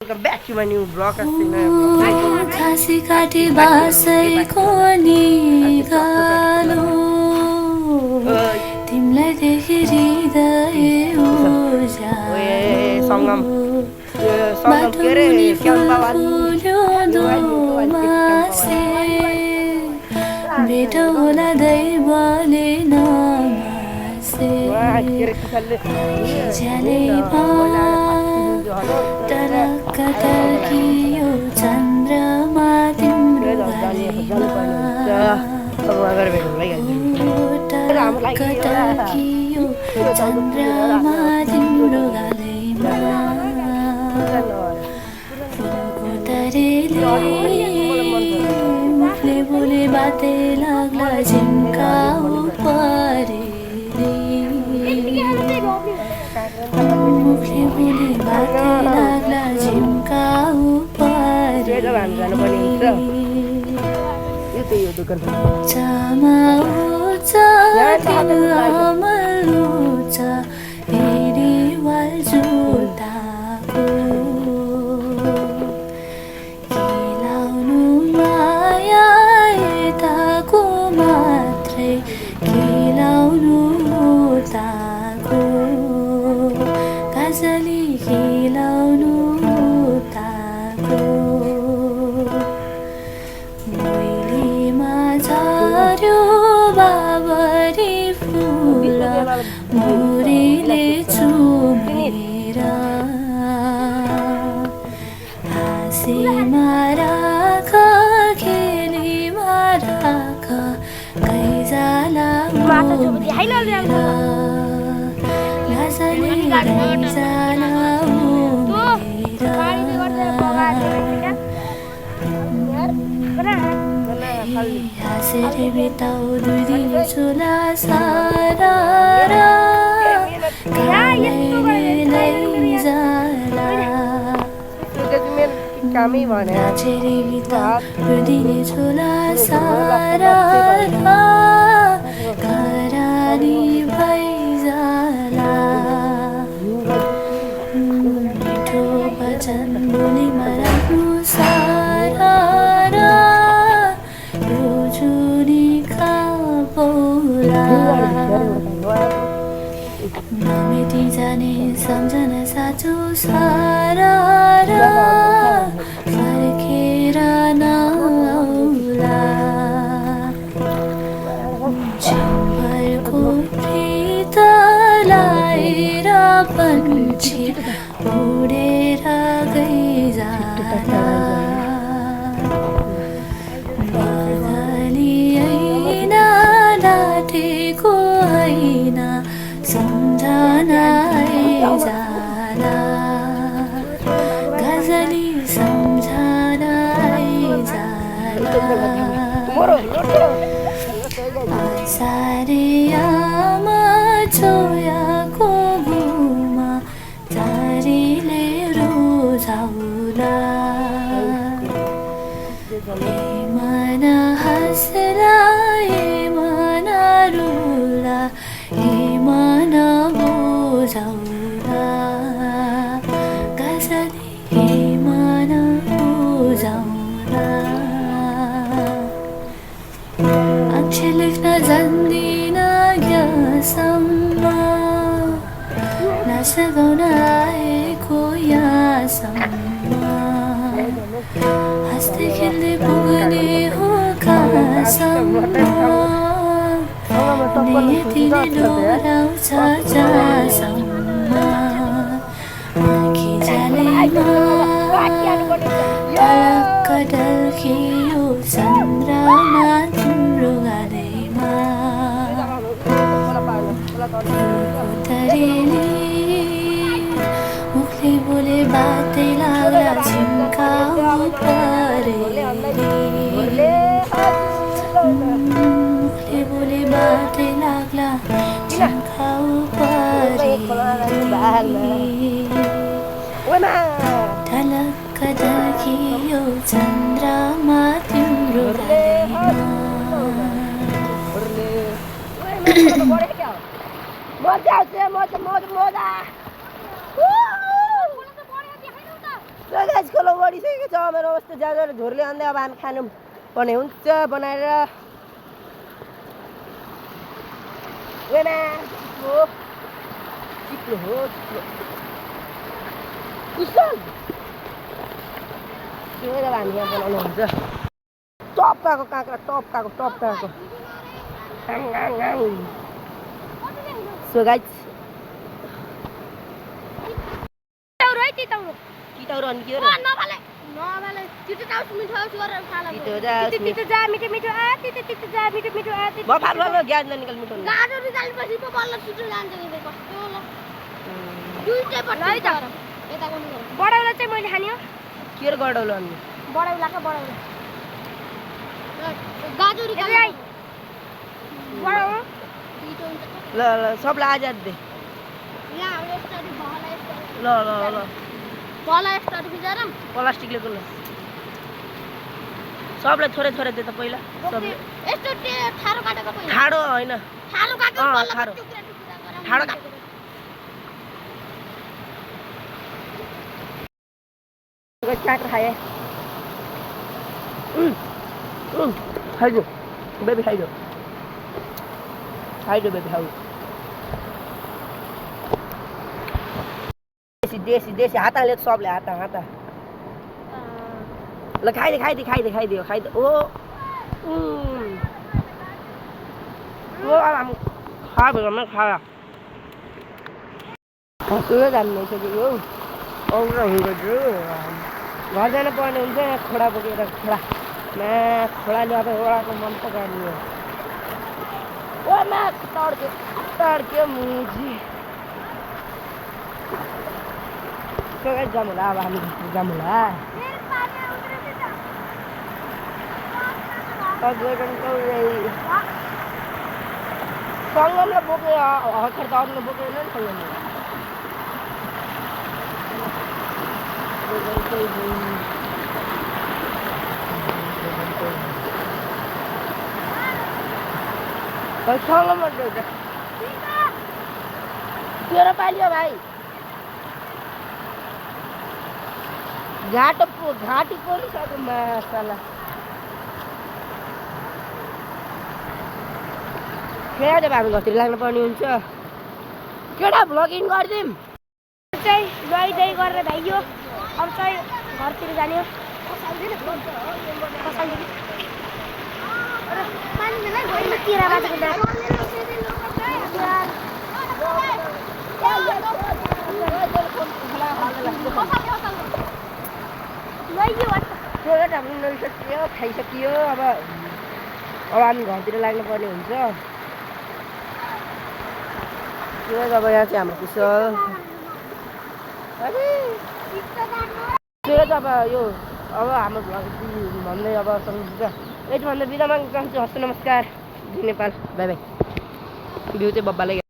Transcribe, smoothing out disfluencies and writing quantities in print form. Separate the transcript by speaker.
Speaker 1: Back to my new blog.
Speaker 2: Khasi काटी बासैको निगालो तिमीलाई देखे हृदय बाटो मुनि फुल्यो दोमासे भेट होला दैवले नमासे झ्यालैमा टरक्क टर्कियो चन्द्रमा तिम्रो टरक्क टर्कियो चन्द्रमा तिम्रो गालैमा फुलको तरेले मुखले बोले बातै लाग्ला झिम्काउ परेले मुखले बोले बातै लाग्ला झिम्काउ परेले चामा उच्च दिल अमल उच्च हेरी वाल जुल्ताको खेलाउनु माया यताको मात्रै खेलाउनु उताको गाजली खेलाउनु उताको झर्यो बाबरी फुल मुरीले चुमेर हाँसीमा राख खेलीमा राख गैजाला घाँसले गैजाला हाँसेर बिताउ दुई दिन चुला सारा नाचेर बिताउ दुई दिन चुला सारा घरानी भैजाला मिठो वचन बोलीमा राख्नु सारा नमेटी जाने सम्झना साँचो सारा फर्केर नआउला झिम्बरको प्रीत लाएर पन्छी उडेर गइजाला डाटेको होइन सम्झना जाला गजली सम्झना जाला सारे आमा छोयाको घुमा चारीले रोजाउला मन हँसला मन रुला मन बुझाउला गजली मन बुझाउला अक्षर लेख्न जान्दिन यहाँसम्म नाच गाउन आएको यहाँसम्म हाँस्दै खेल्दै पुग्ने हो कहाँसम्म नियतिले डोराउँछ जहाँसम्म आँखी जालैमा टलक्क टल्कियो चन्द्रमा तिम्रो गालैमा फुलको तरेले मुखले बोले बातै लाग्ला झिम्काउ परेले मुखले बोले बातै लाग्ला झिम्काउ परेले ढलक्क ढल्कियो चन्द्रमा तिम्रो गालैमा
Speaker 1: Moda, moda, moda, moda. Guys खोलो बढिसकेको छ मेरो अवस्था ज्यादा झोरले अन्दै अब हामी खानु पर्ने हुन्छ बनाएर वेमा चिप्लो हो कुसल त्यो अब हामी यहाँ बनाउनु हुन्छ टपकाको काँक्रा टपकाको सो गाइस तितौरो अनि के हो र ग्यास ननिकल मिठो
Speaker 2: बडाउला चाहिँ मैले खाने हो
Speaker 1: के रे गडौलो अनि
Speaker 2: बडाउला गाजरी बडाउ
Speaker 1: ल सबलाई आजाद दे ल प्लास्टिकले कुन सबलाई थोरै थोरै दे त पहिला ठाडो होइन ठाडो काँक्रा खाए खाइदो बेबी खाइदो बेबी खाऊ देसी हातले सबले हात ल खाइदियो ओ आराम खा भरमा खाया हँसुलो जान्ने सकेको औरा हुन्छ घर जान पर्ने हुन्छ खोडा बोकेर खोडाले अब ओडाको मन पकाउने ओमा तड्क्यो मुजी जामुला अब हामी जामुला सङ्गमलाई बोके हतार त अरूले बोकेन नि सङ्गमले सङ्गममा तेरो पालियो भाइ घाँटी परिसक्यो मासला फेरि अब हामी घरतिर लाग्नु पर्ने हुन्छ केटा भ्लगिङ गरिदिउँ
Speaker 2: चाहिँ गइदै गरेर भ्याइयो अब चाहिँ घरतिर जाने हो
Speaker 1: खाइसकियो अब हामी घरतिर लाग्नु पर्ने हुन्छ अब यहाँ चाहिँ हाम्रो कुशल अब यो अब हाम्रो भ्लग भन्दै अब यति भन्दा बिदा माग्न चाहन्छु हस्त नमस्कार नेपाल बाई बाई भ्यू चाहिँ बब्बाले